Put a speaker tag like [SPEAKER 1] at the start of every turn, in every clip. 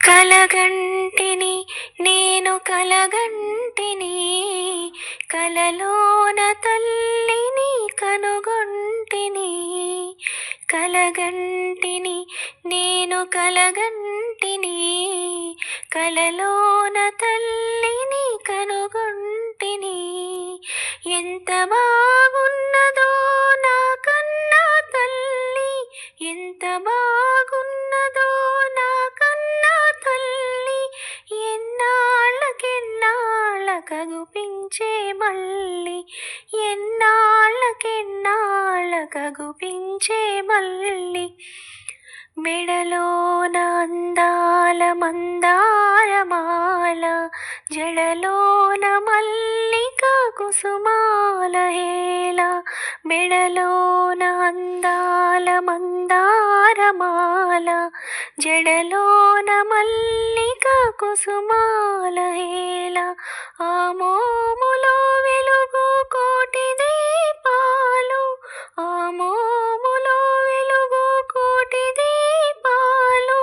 [SPEAKER 1] కలగంటిని నేను కలగంటిని, కలలోన తల్లిని కనుగొంటిని. కలగంటిని నేను కలగంటిని, కలలోన తల్లిని కనుగొంటిని. ఎంత బాగున్నదో నా కన్నా తల్లి, ఎంత బాగున్నదో నా కన్నా తల్లి. ఎన్నాళ్ళకెన్నాళ్ళకగుపించే మళ్ళీ, ఎన్నాళ్ళకెన్నాళ్ళకగుపించే మళ్ళీ. మెడలోన అందాల మందారమాల, జడలోన మల్లిక కుసుమాల హేళ. మెడలోన అందాల మందారమాల, జడలోన మల్లిక కుసుమాల హేళ. ఆ మోములో వెలుగు కోటి దీపాలు, ఆ మోములో వెలుగు కోటి దీపాలు.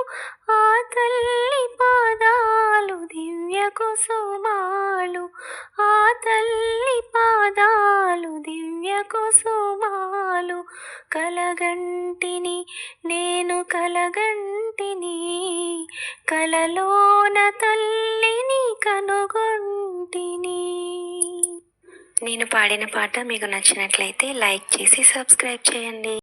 [SPEAKER 1] ఆ తల్లి పాదాలు దివ్య కుసుమాలు, ఆ తల్లి పాదాలు దివ్య కుసుమాలు. కలగంటిని నేను కలగంటిని, కలలోన తల్లిని కనుగొంటిని. నేను పాడిన పాట మీకు నచ్చినట్లయితే లైక్ చేసి సబ్స్క్రైబ్ చేయండి.